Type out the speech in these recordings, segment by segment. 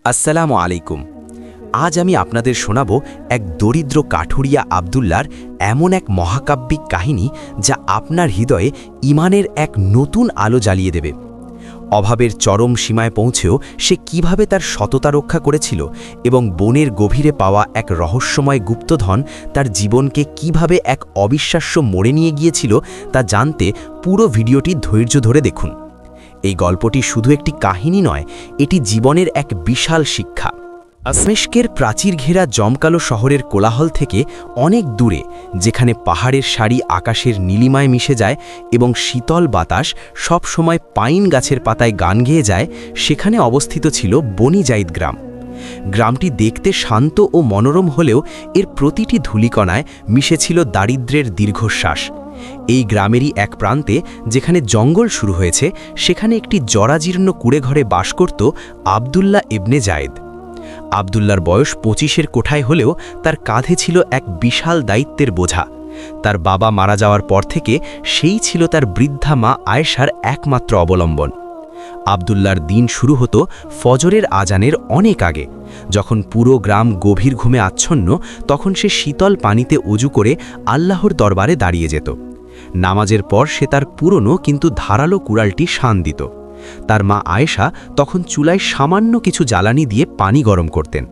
আসসালামু আলাইকুম। আজ আমি আপনাদের শোনাব এক দরিদ্র কাঠুরিয়া আব্দুল্লার এমন এক মহাকাব্যিক কাহিনী যা আপনার হৃদয়ে ঈমানের এক নতুন আলো জ্বালিয়ে দেবে। অভাবের চরম সীমায় পৌঁছেও সে কিভাবে তার সততা রক্ষা করেছিল এবং বনের গভীরে পাওয়া এক রহস্যময় গুপ্তধন তার জীবনকে কিভাবে এক অবিশ্বাস্য মোড়ে নিয়ে গিয়েছিল তা জানতে পুরো ভিডিওটি ধৈর্য ধরে দেখুন। এই গল্পটি শুধু একটি কাহিনী নয়, এটি জীবনের এক বিশাল শিক্ষা। দামেস্কের প্রাচীর ঘেরা জমকালো শহরের কোলাহল থেকে অনেক দূরে, যেখানে পাহাড়ের সারি আকাশের নীলিমায় মিশে যায় এবং শীতল বাতাস সব সময় পাইন গাছের পাতায় গান গেয়ে যায়, সেখানে অবস্থিত ছিল বনি জাইদ গ্রাম। গ্রামটি দেখতে শান্ত ও মনোরম হলেও এর প্রতিটি ধূলিকণায় মিশেছিল দারিদ্র্যের দীর্ঘশ্বাস। এই গ্রামেরই এক প্রান্তে, যেখানে জঙ্গল শুরু হয়েছে, সেখানে একটি জরাজীর্ণ কুড়েঘরে বাস করত আবদুল্লাহ ইবনে জায়েদ। আবদুল্লার বয়স 25-এর কোঠায় হলেও তার কাঁধে ছিল এক বিশাল দায়িত্বের বোঝা। তার বাবা মারা যাওয়ার পর থেকে সেই ছিল তার বৃদ্ধা মা আয়েশার একমাত্র অবলম্বন। আবদুল্লার দিন শুরু হতো ফজরের আজানের অনেক আগে। যখন পুরো গ্রাম গভীর ঘুমে আচ্ছন্ন, তখন সে শীতল পানিতে অজু করে আল্লাহর দরবারে দাঁড়িয়ে যেত। নামাজের পর সে তার পুরনো কিন্তু ধারালো কুড়ালটি শান দিত। তার মা আয়েশা তখন চুলায় সামান্য কিছু জ্বালানি দিয়ে পানি গরম করতেন।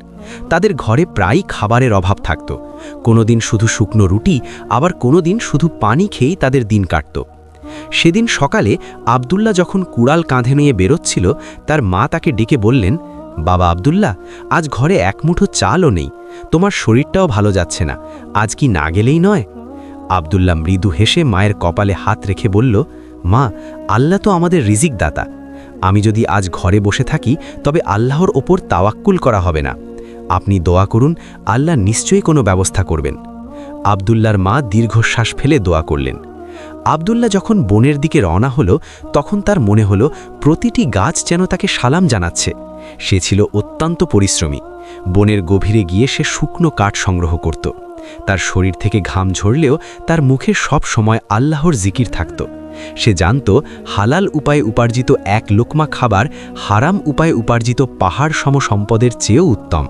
তাদের ঘরে প্রায়ই খাবারের অভাব থাকত। কোনোদিন শুধু শুকনো রুটি, আবার কোনোদিন শুধু পানি খেয়েই তাদের দিন কাটত। সেদিন সকালে আবদুল্লাহ যখন কুড়াল কাঁধে নিয়ে বেরোচ্ছিল, তার মা তাকে ডেকে বললেন, বাবা আবদুল্লাহ, আজ ঘরে এক মুঠো চালও নেই, তোমার শরীরটাও ভালো যাচ্ছে না, আজ কি না গেলেই নয়? আবদুল্লাহ মৃদু হেসে মায়ের কপালে হাত রেখে বলল, মা, আল্লাহ তো আমাদের রিজিক দাতা। আমি যদি আজ ঘরে বসে থাকি তবে আল্লাহর ওপর তাওয়াক্কুল করা হবে না। আপনি দোয়া করুন, আল্লাহ নিশ্চয়ই কোনো ব্যবস্থা করবেন। আবদুল্লার মা দীর্ঘশ্বাস ফেলে দোয়া করলেন। আবদুল্লাহ যখন বনের দিকে রওনা হলো, তখন তার মনে হলো প্রতিটি গাছ যেন তাকে সালাম জানাচ্ছে। সে ছিল অত্যন্ত পরিশ্রমী। বনের গভীরে গিয়ে সে শুকনো কাঠ সংগ্রহ করত। তার শরীর থেকে ঘাম ঝরলেও তার মুখে সব সময় আল্লাহর জিকির থাকত। সে জানত হালাল উপায়ে উপার্জিত এক লোকমা খাবার হারাম উপায়ে উপার্জিত পাহাড় সম সম্পদের চেয়েও উত্তম।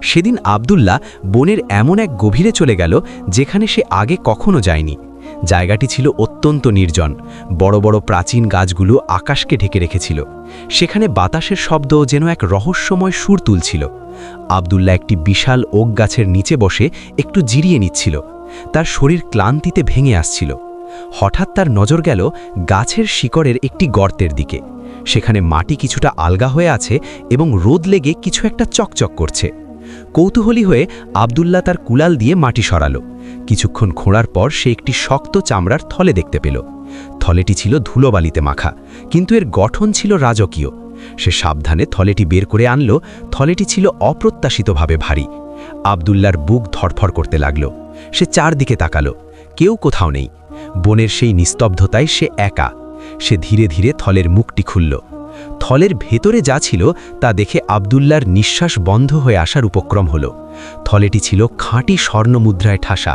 সেদিন আবদুল্লাহ বনের এমন এক গভীরে চলে গেল, যেখানে সে আগে কখনো যায়নি। জায়গাটি ছিল অত্যন্ত নির্জন। বড় বড় প্রাচীন গাছগুলো আকাশকে ঢেকে রেখেছিল। সেখানে বাতাসের শব্দ যেন এক রহস্যময় সুর তুলছিল। আবদুল্লাহ একটি বিশাল ওক গাছের নিচে বসে একটু জিরিয়ে নিচ্ছিল। তার শরীর ক্লান্তিতে ভেঙে আসছিল। হঠাৎ তার নজর গেল গাছের শিকড়ের একটি গর্তের দিকে। সেখানে মাটি কিছুটা আলগা হয়ে আছে এবং রোদ লেগে কিছু একটা চকচক করছে। কৌতূহলী হয়ে আবদুল্লাহ তার কুলাল দিয়ে মাটি সরালো। কিছুক্ষণ খোঁড়ার পর সে একটি শক্ত চামড়ার থলে দেখতে পেল। থলেটি ছিল ধুলোবালিতে মাখা, কিন্তু এর গঠন ছিল রাজকীয়। সে সাবধানে থলেটি বের করে আনল। থলেটি ছিল অপ্রত্যাশিতভাবে ভারী। আবদুল্লার বুক ধড়ফড় করতে লাগল। সে চারদিকে তাকালো, কেউ কোথাও নেই। বনের সেই নিস্তব্ধতায় সে একা। সে ধীরে ধীরে থলের মুখটি খুলল। থলের ভেতরে যা ছিল তা দেখে আবদুল্লার নিঃশ্বাস বন্ধ হয়ে আসার উপক্রম হল। থলেটি ছিল খাঁটি স্বর্ণ মুদ্রায় ঠাসা।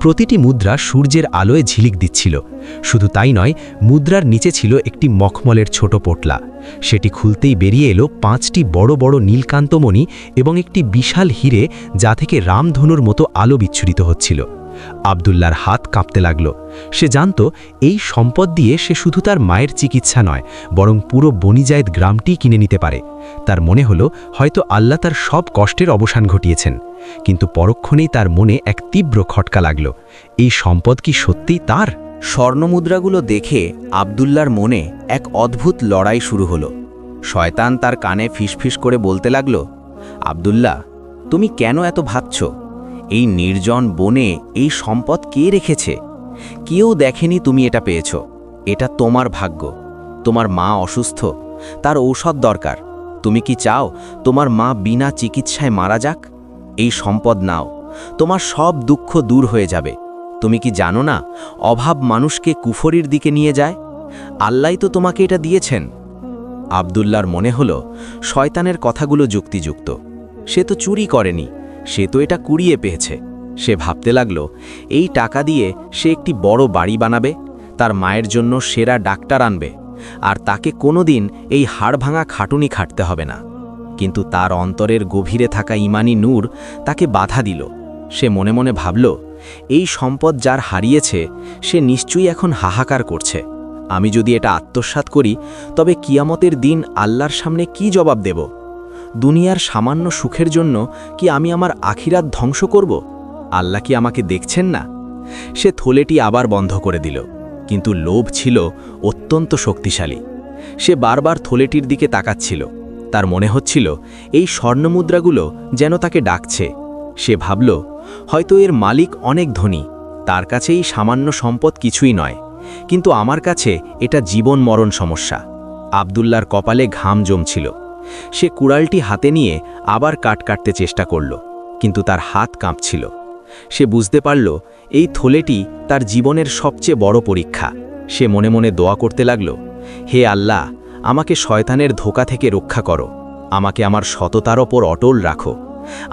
প্রতিটি মুদ্রা সূর্যের আলোয় ঝিলিক দিচ্ছিল। শুধু তাই নয়, মুদ্রার নিচে ছিল একটি মখমলের ছোট পোটলা। সেটি খুলতেই বেরিয়ে এলো 5টি বড় বড় নীলকান্তমণি এবং একটি বিশাল হিরে, যা থেকে রামধনুর মতো আলো বিচ্ছুরিত হচ্ছিল। আবদুল্লার হাত কাঁপতে লাগল। সে জানত এই সম্পদ দিয়ে সে শুধু তার মায়ের চিকিৎসা নয়, বরং পুরো বনি জায়েদ গ্রামটি কিনে নিতে পারে। তার মনে হলো হয়তো আল্লাহ তার সব কষ্টের অবসান ঘটিয়েছেন। কিন্তু পরক্ষণেই তার মনে এক তীব্র খটকা লাগল। এই সম্পদ কি সত্যিই তার? স্বর্ণমুদ্রাগুলো দেখে আবদুল্লার মনে এক অদ্ভুত লড়াই শুরু হলো। শয়তান তার কানে ফিসফিস করে বলতে লাগল, আবদুল্লাহ, তুমি কেন এত ভাবছ? এই নির্জন বনে এই সম্পদ কে রেখেছে? কেউ দেখেনি তুমি এটা পেয়েছ। এটা তোমার ভাগ্য। তোমার মা অসুস্থ, তার ঔষধ দরকার। তুমি কি চাও তোমার মা বিনা চিকিৎসায় মারা যাক? এই সম্পদ নাও, তোমার সব দুঃখ দূর হয়ে যাবে। তুমি কি জানো না, অভাব মানুষকে কুফরির দিকে নিয়ে যায়? আল্লাহই তো তোমাকে এটা দিয়েছেন। আবদুল্লার মনে হলো শয়তানের কথাগুলো যুক্তিযুক্ত। সে তো চুরি করেনি, সে তো এটা কুড়িয়ে পেয়েছে। সে ভাবতে লাগল, এই টাকা দিয়ে সে একটি বড় বাড়ি বানাবে, তার মায়ের জন্য সেরা ডাক্তার আনবে, আর তাকে কোনোদিন এই হাড়ভাঙা খাটুনি খাটতে হবে না। কিন্তু তার অন্তরের গভীরে থাকা ঈমানী নূর তাকে বাধা দিল। সে মনে মনে ভাবল, এই সম্পদ যার হারিয়েছে সে নিশ্চয়ই এখন হাহাকার করছে। আমি যদি এটা আত্মসাৎ করি তবে কিয়ামতের দিন আল্লাহর সামনে কি জবাব দেব? দুনিয়ার সামান্য সুখের জন্য কি আমি আমার আখিরাত ধ্বংস করব? আল্লাহ কি আমাকে দেখছেন না? সে থলেটি আবার বন্ধ করে দিল, কিন্তু লোভ ছিল অত্যন্ত শক্তিশালী। সে বারবার থলেটির দিকে তাকাচ্ছিল। তার মনে হচ্ছিল এই স্বর্ণমুদ্রাগুলো যেন তাকে ডাকছে। সে ভাবল, হয়তো এর মালিক অনেক ধনী, তার কাছে এই সামান্য সম্পদ কিছুই নয়, কিন্তু আমার কাছে এটা জীবন মরণ সমস্যা। আব্দুল্লাহর কপালে ঘাম জমছিল। সে কুড়ালটি হাতে নিয়ে আবার কাটতে চেষ্টা করল, কিন্তু তার হাত কাঁপছিল। সে বুঝতে পারল এই থলেটি তার জীবনের সবচেয়ে বড় পরীক্ষা। সে মনে মনে দোয়া করতে লাগল, হে আল্লাহ, আমাকে শয়তানের ধোঁকা থেকে রক্ষা করো, আমাকে আমার সততার ওপর অটল রাখো,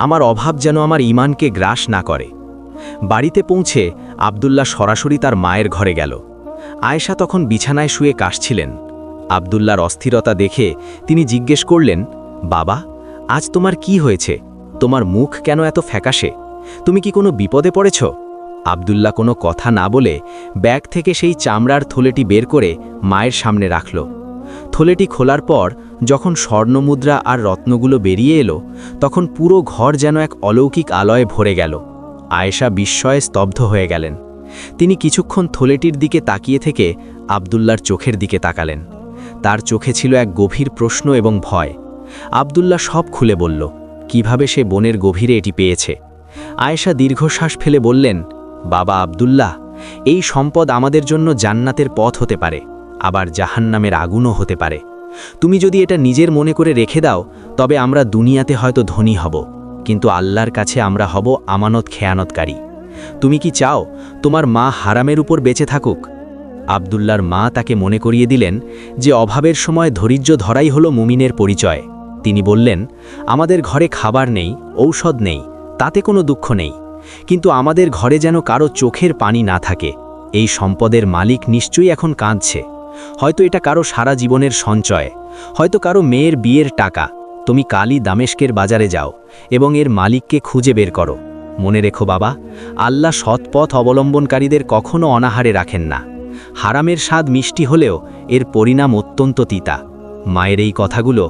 আমার অভাব যেন আমার ঈমানকে গ্রাস না করে। বাড়িতে পৌঁছে আব্দুল্লাহ সরাসরি তার মায়ের ঘরে গেল। আয়েশা তখন বিছানায় শুয়ে কাশছিলেন। আব্দুল্লাহর অস্থিরতা দেখে তিনি জিজ্ঞেস করলেন, বাবা, আজ তোমার কি হয়েছে? তোমার মুখ কেন এত ফ্যাকাশে? তুমি কি কোনো বিপদে পড়েছ? আব্দুল্লাহ কোনো কথা না বলে ব্যাগ থেকে সেই চামড়ার থলেটি বের করে মায়ের সামনে রাখল। থলেটি খোলার পর যখন স্বর্ণমুদ্রা আর রত্নগুলো বেরিয়ে এলো, তখন পুরো ঘর যেন এক অলৌকিক আলোয় ভরে গেল। আয়েশা বিস্ময়ে স্তব্ধ হয়ে গেলেন। তিনি কিছুক্ষণ থলেটির দিকে তাকিয়ে থেকে আব্দুল্লাহর চোখের দিকে তাকালেন। তার চোখে ছিল এক গভীর প্রশ্ন এবং ভয়। আব্দুল্লাহ সব খুলে বলল, কিভাবে সে বনের গভীরে এটি পেয়েছে। আয়েশা দীর্ঘশ্বাস ফেলে বললেন, বাবা আব্দুল্লাহ, এই সম্পদ আমাদের জন্য জান্নাতের পথ হতে পারে, আবার জাহান্নামের আগুনও হতে পারে। তুমি যদি এটা নিজের মনে করে রেখে দাও তবে আমরা দুনিয়াতে হয়তো ধনী হব, কিন্তু আল্লাহর কাছে আমরা হব আমানত খেয়ানতকারী। তুমি কি চাও তোমার মা হারামের উপর বেঁচে থাকুক? আব্দুল্লাহর মা তাকে মনে করিয়ে দিলেন যে অভাবের সময় ধৈর্য ধরাই হলো মুমিনের পরিচয়। তিনি বললেন, আমাদের ঘরে খাবার নেই, ঔষধ নেই, তাতে কোনো দুঃখ নেই, কিন্তু আমাদের ঘরে যেন কারো চোখের পানি না থাকে। এই সম্পদের মালিক নিশ্চয়ই এখন কাঁদছে। হয়তো এটা কারো সারা জীবনের সঞ্চয়, হয়তো কারো মেয়ের বিয়ের টাকা। তুমি কালই দামেস্কের বাজারে যাও এবং এর মালিককে খুঁজে বের করো। মনে রেখো বাবা, আল্লাহ সৎ পথ অবলম্বনকারীদের কখনো অনাহারে রাখেন না। হারামের স্বাদ মিষ্টি হলেও এর পরিণাম অত্যন্ত তিতা। মায়ের এই কথাগুলো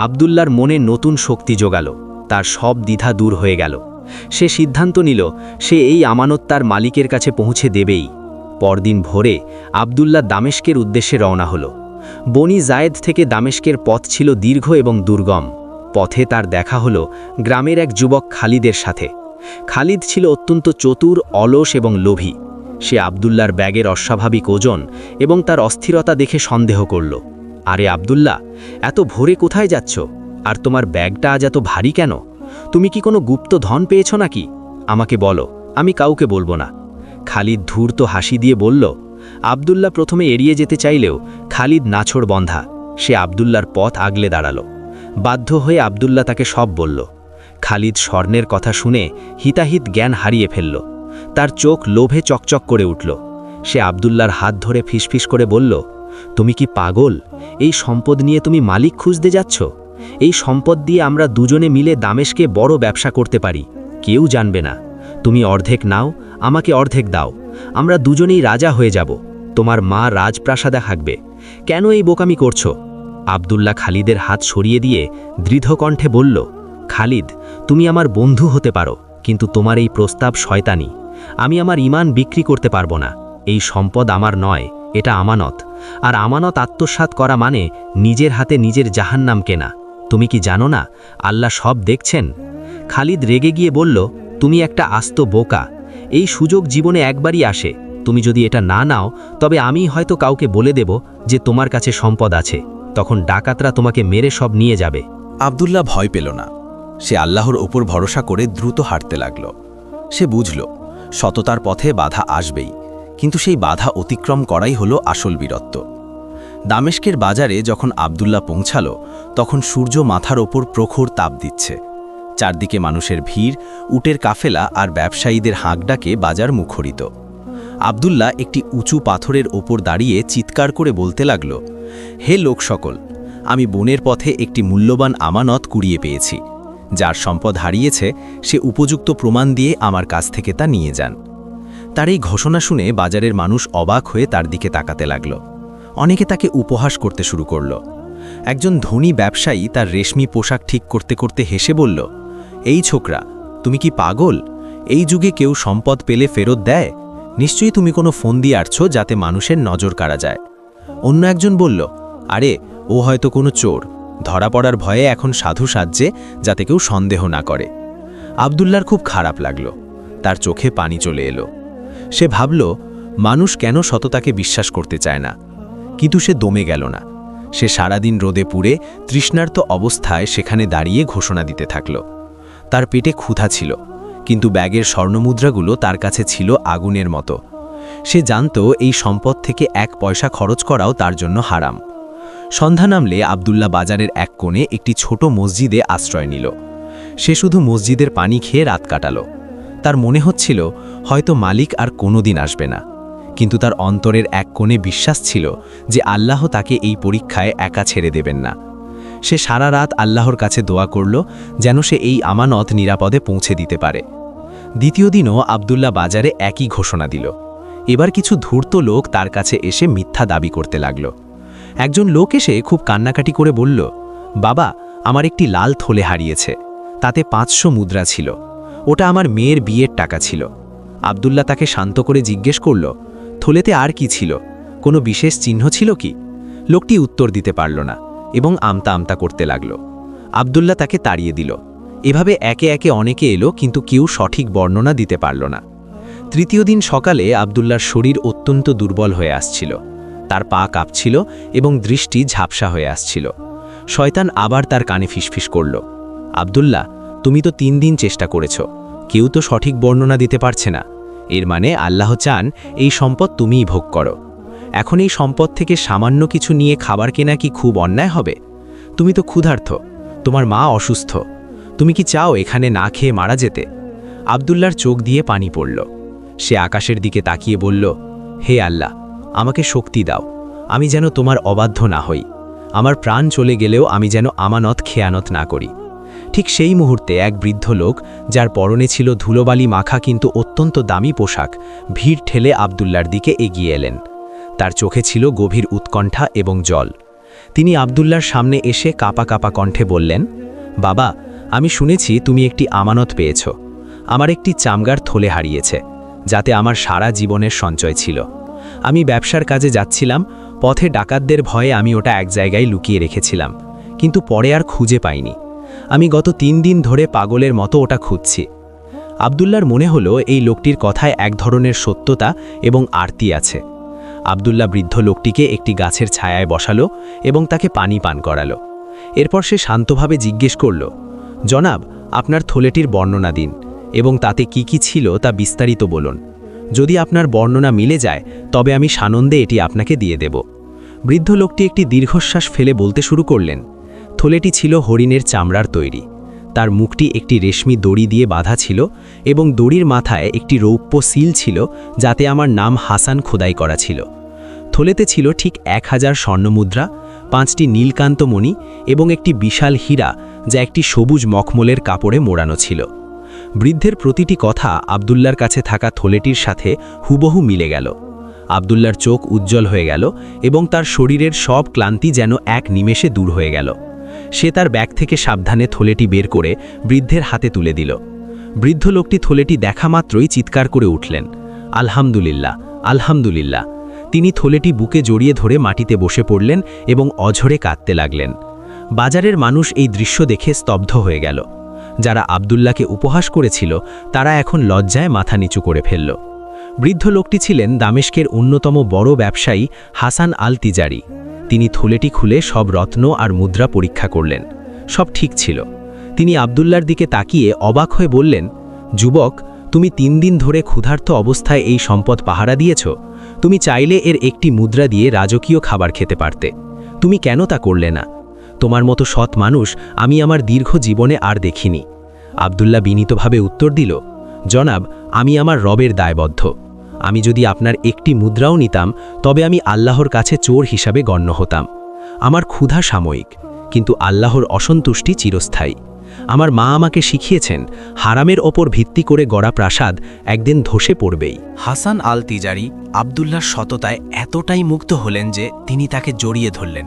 আব্দুল্লাহর মনে নতুন শক্তি জোগাল। তার সব দ্বিধা দূর হয়ে গেল। সে সিদ্ধান্ত নিল সে এই আমানত তার মালিকের কাছে পৌঁছে দেবেই। পরদিন ভোরে আব্দুল্লাহ দামেস্কের উদ্দেশ্যে রওনা হল। বনি জায়েদ থেকে দামেস্কের পথ ছিল দীর্ঘ এবং দুর্গম। পথে তার দেখা হল গ্রামের এক যুবক খালিদের সাথে। খালিদ ছিল অত্যন্ত চতুর, অলস এবং লোভী। সে আব্দুল্লাহর ব্যাগের অস্বাভাবিক ওজন এবং তার অস্থিরতা দেখে সন্দেহ করল। আরে আব্দুল্লাহ, এত ভোরে কোথায় যাচ্ছ? আর তোমার ব্যাগটা আজ এত ভারী কেন? তুমি কি কোনো গুপ্ত ধন পেয়েছ নাকি? আমাকে বলো, আমি কাউকে বলবো না। খালিদ ধূর্ত হাসি দিয়ে বলল। আব্দুল্লাহ প্রথমে এড়িয়ে যেতে চাইলেও খালিদ নাছোড় বন্ধা। সে আব্দুল্লাহর পথ আগলে দাঁড়ালো। বাধ্য হয়ে আব্দুল্লাহ তাকে সব বলল। খালিদ স্বর্ণের কথা শুনে হিতাহিত জ্ঞান হারিয়ে ফেলল। তার চোখ লোভে চকচক করে উঠল। সে আব্দুল্লাহর হাত ধরে ফিসফিস করে বলল, তুমি কি পাগল? এই সম্পদ নিয়ে তুমি মালিক খুঁজতে যাচ্ছ? এই সম্পদ দিয়ে আমরা দুজনে মিলে দামেস্কে বড় ব্যবসা করতে পারি, কেউ জানবে না। তুমি অর্ধেক নাও, আমাকে অর্ধেক দাও, আমরা দুজনেই রাজা হয়ে যাব। তোমার মা রাজপ্রাসাদে থাকবে। কেন এই বোকামি করছো? আব্দুল্লাহ খালিদের হাত সরিয়ে দিয়ে দৃঢ় কণ্ঠে বলল, খালিদ, তুমি আমার বন্ধু হতে পারো, কিন্তু তোমার এই প্রস্তাব শয়তানি। আমি আমার ঈমান বিক্রি করতে পারবো না। এই সম্পদ আমার নয়, এটা আমানত। আর আমানত আত্মসাৎ করা মানে নিজের হাতে নিজের জাহান্নাম কেনা। তুমি কি জানো না আল্লাহ সব দেখছেন? খালিদ রেগে গিয়ে বলল, তুমি একটা আস্ত বোকা। এই সুযোগ জীবনে একবারই আসে। তুমি যদি এটা না নাও তবে আমি হয়তো কাউকে বলে দেব যে তোমার কাছে সম্পদ আছে। তখন ডাকাতরা তোমাকে মেরে সব নিয়ে যাবে। আব্দুল্লাহ ভয় পেল না। সে আল্লাহর ওপর ভরসা করে দ্রুত হাঁটতে লাগল। সে বুঝল সততার পথে বাধা আসবেই, কিন্তু সেই বাধা অতিক্রম করাই হলো আসল বীরত্ব। দামেস্কের বাজারে যখন আব্দুল্লাহ পৌঁছালো তখন সূর্য মাথার ওপর প্রখর তাপ দিচ্ছে। চারদিকে মানুষের ভিড়, উটের কাফেলা আর ব্যবসায়ীদের হাঁকডাকে বাজার মুখরিত। আব্দুল্লাহ একটি উঁচু পাথরের ওপর দাঁড়িয়ে চিৎকার করে বলতে লাগল, হে লোক সকল, আমি বনের পথে একটি মূল্যবান আমানত কুড়িয়ে পেয়েছি। যার সম্পদ হারিয়েছে সে উপযুক্ত প্রমাণ দিয়ে আমার কাছ থেকে তা নিয়ে যান। তার এই ঘোষণা শুনে বাজারের মানুষ অবাক হয়ে তার দিকে তাকাতে লাগল। অনেকে তাকে উপহাস করতে শুরু করল। একজন ধনী ব্যবসায়ী তার রেশমি পোশাক ঠিক করতে করতে হেসে বলল, এই ছোকরা, তুমি কি পাগল? এই যুগে কেউ সম্পদ পেলে ফেরত দেয়? নিশ্চয়ই তুমি কোনো ফোন দিয়ে আসছো যাতে মানুষের নজর কাড়া যায়। অন্য একজন বলল, আরে ও হয়তো কোনো চোর, ধরা পড়ার ভয়ে এখন সাধু সাজছে যাতে কেউ সন্দেহ না করে। আব্দুল্লার খুব খারাপ লাগল, তার চোখে পানি চলে এলো। সে ভাবল, মানুষ কেন সততাকে বিশ্বাস করতে চায় না। কিন্তু সে দমে গেল না। সে সারাদিন রোদে পুড়ে তৃষ্ণার্ত অবস্থায় সেখানে দাঁড়িয়ে ঘোষণা দিতে থাকল। তার পেটে ক্ষুধা ছিল, কিন্তু ব্যাগের স্বর্ণমুদ্রাগুলো তার কাছে ছিল আগুনের মতো। সে জানত এই সম্পদ থেকে 1 পয়সা খরচ করাও তার জন্য হারাম। সন্ধ্যা নামলে আব্দুল্লাহ বাজারের এক কোণে একটি ছোট মসজিদে আশ্রয় নিল। সে শুধু মসজিদের পানি খেয়ে রাত কাটাল। তার মনে হচ্ছিল হয়তো মালিক আর কোনোদিন আসবে না, কিন্তু তার অন্তরের এক কোণে বিশ্বাস ছিল যে আল্লাহ তাকে এই পরীক্ষায় একা ছেড়ে দেবেন না। সে সারা রাত আল্লাহর কাছে দোয়া করল যেন সে এই আমানত নিরাপদে পৌঁছে দিতে পারে। দ্বিতীয় দিনও আব্দুল্লাহ বাজারে একই ঘোষণা দিল। এবার কিছু ধূর্ত লোক তার কাছে এসে মিথ্যা দাবি করতে লাগল। একজন লোক এসে খুব কান্নাকাটি করে বলল, বাবা, আমার একটি লাল থলে হারিয়েছে, তাতে 500 মুদ্রা ছিল, ওটা আমার মেয়ের বিয়ের টাকা ছিল। আব্দুল্লাহ তাকে শান্ত করে জিজ্ঞেস করল, থলেতে আর কি ছিল? কোনো বিশেষ চিহ্ন ছিল কি? লোকটি উত্তর দিতে পারল না এবং আমতা আমতা করতে লাগল। আব্দুল্লাহ তাকে তাড়িয়ে দিল। এভাবে একে একে অনেকে এলো, কিন্তু কেউ সঠিক বর্ণনা দিতে পারল না। তৃতীয় দিন সকালে আব্দুল্লাহর শরীর অত্যন্ত দুর্বল হয়ে আসছিল। তার পা কাঁপছিল এবং দৃষ্টি ঝাপসা হয়ে আসছিল। শয়তান আবার তার কানে ফিসফিস করল, আব্দুল্লাহ, তুমি তো 3 দিন চেষ্টা করেছ, কেউ তো সঠিক বর্ণনা দিতে পারছে না। এর মানে আল্লাহ চান এই সম্পদ তুমিই ভোগ করো। এখন এই সম্পদ থেকে সামান্য কিছু নিয়ে খাবার কেনা কি খুব অন্যায় হবে? তুমি তো ক্ষুধার্ত, তোমার মা অসুস্থ, তুমি কি চাও এখানে না খেয়ে মারা যেতে? আব্দুল্লাহর চোখ দিয়ে পানি পড়ল। সে আকাশের দিকে তাকিয়ে বলল, হে আল্লাহ, আমাকে শক্তি দাও, আমি যেন তোমার অবাধ্য না হই। আমার প্রাণ চলে গেলেও আমি যেন আমানত খেয়ানত না করি। ঠিক সেই মুহূর্তে এক বৃদ্ধ লোক, যার পরনে ছিল ধুলোবালি মাখা কিন্তু অত্যন্ত দামি পোশাক, ভিড় ঠেলে আব্দুল্লাহর দিকে এগিয়ে এলেন। তার চোখে ছিল গভীর উৎকণ্ঠা এবং জল। তিনি আব্দুল্লাহর সামনে এসে কাঁপা কাঁপা কণ্ঠে বললেন, বাবা, আমি শুনেছি তুমি একটি আমানত পেয়েছ। আমার একটি চামড়ার থলে হারিয়েছে, যাতে আমার সারা জীবনের সঞ্চয় ছিল। আমি ব্যবসার কাজে যাচ্ছিলাম, পথে ডাকাতদের ভয়ে আমি ওটা এক জায়গায় লুকিয়ে রেখেছিলাম, কিন্তু পরে আর খুঁজে পাইনি। আমি গত 3 দিন ধরে পাগলের মতো ওটা খুঁজছি। আব্দুল্লাহর মনে হলো এই লোকটির কথায় এক ধরনের সত্যতা এবং আরতি আছে। আব্দুল্লাহ বৃদ্ধ লোকটিকে একটি গাছের ছায়ায় বসালো এবং তাকে পানি পান করালো। এরপর সে শান্তভাবে জিজ্ঞেস করল, জনাব, আপনার থলেটির বর্ণনা দিন এবং তাতে কি কি ছিল তা বিস্তারিত বলুন। যদি আপনার বর্ণনা মিলে যায় তবে আমি সানন্দে এটি আপনাকে দিয়ে দেব। বৃদ্ধ লোকটি একটি দীর্ঘশ্বাস ফেলে বলতে শুরু করলেন, থলেটি ছিল হরিণের চামড়ার তৈরি। তার মুখটি একটি রেশমি দড়ি দিয়ে বাঁধা ছিল এবং দড়ির মাথায় একটি রৌপ্য সিল ছিল, যাতে আমার নাম হাসান খোদাই করা ছিল। থলেতে ছিল ঠিক 1000 স্বর্ণমুদ্রা, 5টি নীলকান্ত মণি এবং একটি বিশাল হীরা, যা একটি সবুজ মখমলের কাপড়ে মোড়ানো ছিল। বৃদ্ধের প্রতিটি কথা আব্দুল্লাহর কাছে থাকা থলেটির সাথে হুবহু মিলে গেল। আব্দুল্লাহর চোখ উজ্জ্বল হয়ে গেল এবং তার শরীরের সব ক্লান্তি যেন এক নিমেষে দূর হয়ে গেল। সে তার ব্যাগ থেকে সাবধানে থলেটি বের করে বৃদ্ধের হাতে তুলে দিল। বৃদ্ধ লোকটি থলেটি দেখা মাত্রই চিৎকার করে উঠলেন, আলহামদুলিল্লাহ, আলহামদুলিল্লাহ। তিনি থলেটি বুকে জড়িয়ে ধরে মাটিতে বসে পড়লেন এবং অঝরে কাঁদতে লাগলেন। বাজারের মানুষ এই দৃশ্য দেখে স্তব্ধ হয়ে গেল। যারা আব্দুল্লাহকে উপহাস করেছিল তারা এখন লজ্জায় মাথা নিচু করে ফেলল। বৃদ্ধ লোকটি ছিলেন দামেস্কের অন্যতম বড় ব্যবসায়ী হাসান আল তিজারি। তিনি থলেটি খুলে সব রত্ন আর মুদ্রা পরীক্ষা করলেন। সব ঠিক ছিল। তিনি আব্দুল্লাহর দিকে তাকিয়ে অবাক হয়ে বললেন, যুবক, তুমি 3 দিন ধরে ক্ষুধার্ত অবস্থায় এই সম্পদ পাহারা দিয়েছ। তুমি চাইলে এর একটি মুদ্রা দিয়ে রাজকীয় খাবার খেতে পারতে। তুমি কেন তা করলে না? তোমার মতো সৎ মানুষ আমি আমার দীর্ঘ জীবনে আর দেখিনি। আব্দুল্লাহ বিনীতভাবে উত্তর দিল, জনাব, আমি আমার রবের দায়বদ্ধ। আমি যদি আপনার একটি মুদ্রাও নিতাম তবে আমি আল্লাহর কাছে চোর হিসাবে গণ্য হতাম। আমার ক্ষুধা সাময়িক, কিন্তু আল্লাহর অসন্তুষ্টি চিরস্থায়ী। আমার মা আমাকে শিখিয়েছেন, হারামের ওপর ভিত্তি করে গড়া প্রাসাদ একদিন ধসে পড়বেই। হাসান আল তিজারি আবদুল্লাহর সততায় এতটাই মুগ্ধ হলেন যে তিনি তাকে জড়িয়ে ধরলেন।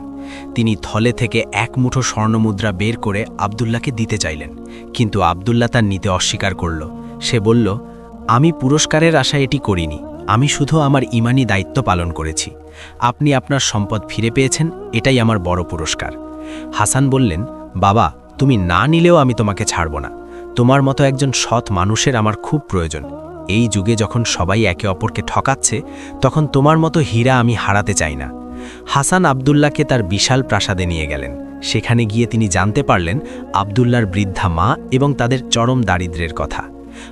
তিনি থলে থেকে এক মুঠো স্বর্ণমুদ্রা বের করে আবদুল্লাহকে দিতে চাইলেন, কিন্তু আবদুল্লাহ তার নিতে অস্বীকার করল। সে বলল, আমি পুরস্কারের আশায় এটি করিনি, আমি শুধু আমার ঈমানি দায়িত্ব পালন করেছি। আপনি আপনার সম্পদ ফিরে পেয়েছেন, এটাই আমার বড় পুরস্কার। হাসান বললেন, বাবা, তুমি না নিলেও আমি তোমাকে ছাড়ব না। তোমার মতো একজন সৎ মানুষের আমার খুব প্রয়োজন। এই যুগে যখন সবাই একে অপরকে ঠকাচ্ছে, তখন তোমার মতো হীরা আমি হারাতে চাই না। হাসান আবদুল্লাহকে তার বিশাল প্রাসাদে নিয়ে গেলেন। সেখানে গিয়ে তিনি জানতে পারলেন আবদুল্লাহর বৃদ্ধা মা এবং তাদের চরম দারিদ্র্যের কথা।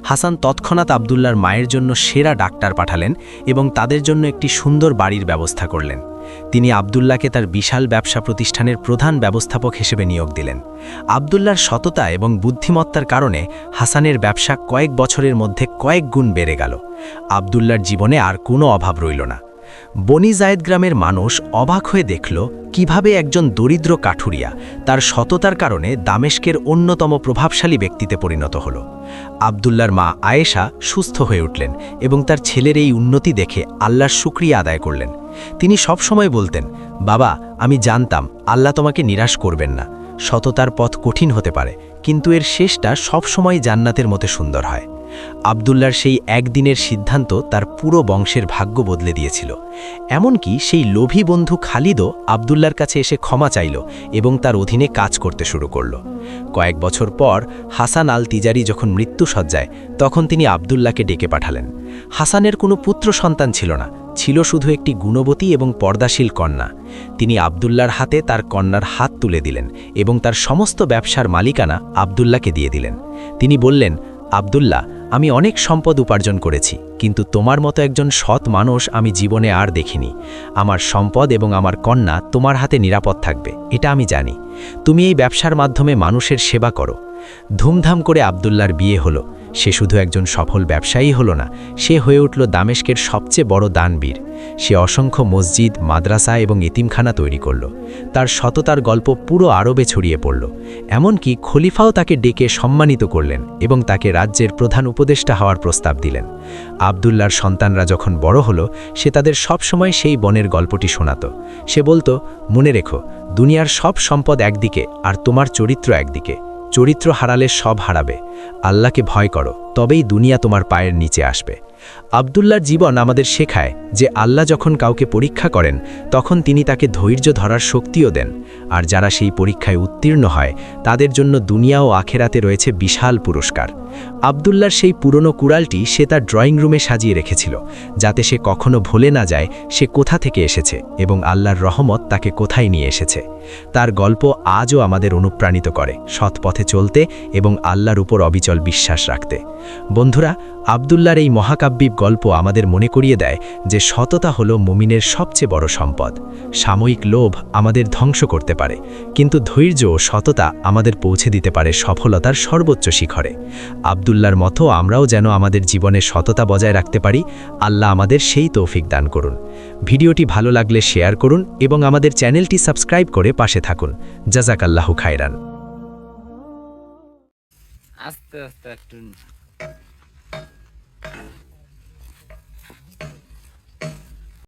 হাসান তৎক্ষণাৎ আবদুল্লাহর মায়ের জন্য সেরা ডাক্তার পাঠালেন এবং তাদের জন্য একটি সুন্দর বাড়ির ব্যবস্থা করলেন। তিনি আবদুল্লাহকে তার বিশাল ব্যবসা প্রতিষ্ঠানের প্রধান ব্যবস্থাপক হিসেবে নিয়োগ দিলেন। আবদুল্লাহর সততা এবং বুদ্ধিমত্তার কারণে হাসানের ব্যবসা কয়েক বছরের মধ্যে কয়েক গুণ বেড়ে গেল। আবদুল্লাহর জীবনে আর কোনো অভাব রইল না। বনি জায়েদ গ্রামের মানুষ অবাক হয়ে দেখল কিভাবে একজন দরিদ্র কাঠুরিয়া তার সততার কারণে দামেস্কের অন্যতম প্রভাবশালী ব্যক্তিতে পরিণত হল। আবদুল্লাহর মা আয়েশা সুস্থ হয়ে উঠলেন এবং তার ছেলের এই উন্নতি দেখে আল্লাহর শুকরিয়া আদায় করলেন। তিনি সবসময় বলতেন, বাবা, আমি জানতাম আল্লাহ তোমাকে নিরাশ করবেন না। সততার পথ কঠিন হতে পারে, কিন্তু এর শেষটা সবসময় জান্নাতের মতো সুন্দর হয়। আবদুল্লাহর সেই একদিনের সিদ্ধান্ত তার পুরো বংশের ভাগ্য বদলে দিয়েছিল। এমনকি সেই লোভী বন্ধু খালিদও আবদুল্লাহর কাছে এসে ক্ষমা চাইল এবং তার অধীনে কাজ করতে শুরু করল। কয়েক বছর পর হাসান আল তিজারি যখন মৃত্যুসজ্জায়, তখন তিনি আবদুল্লাহকে ডেকে পাঠালেন। হাসানের কোনো পুত্র সন্তান ছিল না, ছিল শুধু একটি গুণবতী এবং পর্দাশীল কন্যা। তিনি আবদুল্লাহর হাতে তার কন্যার হাত তুলে দিলেন এবং তার সমস্ত ব্যবসার মালিকানা আবদুল্লাহকে দিয়ে দিলেন। তিনি বললেন, আবদুল্লাহ, আমি অনেক সম্পদ উপার্জন করেছি, কিন্তু তোমার মতো একজন সৎ মানুষ আমি জীবনে আর দেখিনি। আমার সম্পদ এবং আমার কন্যা তোমার হাতে নিরাপদ থাকবে, এটা আমি জানি। তুমি এই ব্যবসার মাধ্যমে মানুষের সেবা করো। ধুমধাম করে আবদুল্লাহর বিয়ে হলো। সে শুধু একজন সফল ব্যবসায়ী হলো না, সে হয়ে উঠল দামেস্কের সবচেয়ে বড় দানবীর। সে অসংখ্য মসজিদ, মাদ্রাসা এবং এতিমখানা তৈরি করল। তার সততার গল্প পুরো আরবে ছড়িয়ে পড়ল। এমনকি খলিফাও তাকে ডেকে সম্মানিত করলেন এবং তাকে রাজ্যের প্রধান উপদেষ্টা হওয়ার প্রস্তাব দিলেন। আবদুল্লাহর সন্তানরা যখন বড় হলো, সে তাদের সবসময় সেই বনের গল্পটি শোনাত। সে বলতো, মনে রেখো, দুনিয়ার সব সম্পদ একদিকে আর তোমার চরিত্র একদিকে। চরিত্র হারালে সব হারাবে। আল্লাহকে ভয় করো, তবেই দুনিয়া তোমার পায়ের নিচে আসবে। আবদুল্লাহর জীবন আমাদের শেখায় যে আল্লাহ যখন কাউকে পরীক্ষা করেন, তখন তিনি তাকে ধৈর্য ধরার শক্তিও দেন। আর যারা সেই পরীক্ষায় উত্তীর্ণ হয়, তাদের জন্য দুনিয়া ও আখেরাতে রয়েছে বিশাল পুরস্কার। আবদুল্লাহর সেই পুরনো কুড়ালটি সে তার ড্রয়িং রুমে সাজিয়ে রেখেছিল, যাতে সে কখনো ভুলে না যায় সে কোথা থেকে এসেছে এবং আল্লাহর রহমত তাকে কোথায় নিয়ে এসেছে। তার গল্প আজও আমাদের অনুপ্রাণিত করে সৎ পথে চলতে এবং আল্লাহর উপর অবিচল বিশ্বাস রাখতে। বন্ধুরা, আবদুল্লাহর এই মহাকাব্যিক গল্প আমাদের মনে করিয়ে দেয় যে সততা হলো মুমিনের সবচেয়ে বড় সম্পদ। সাময়িক লোভ আমাদের ধ্বংস করতে পারে, কিন্তু ধৈর্য ও সততা আমাদের পৌঁছে দিতে পারে সফলতার সর্বোচ্চ শিখরে। আবদুল্লাহর মতো আমরাও যেন আমাদের জীবনে সততা বজায় রাখতে পারি। আল্লাহ আমাদের সেই তৌফিক দান করুন। ভিডিওটি ভালো লাগলে শেয়ার করুন এবং আমাদের চ্যানেলটি সাবস্ক্রাইব করে পাশে থাকুন। জাযাকাল্লাহু খায়রান। আস্তে আস্তে একটু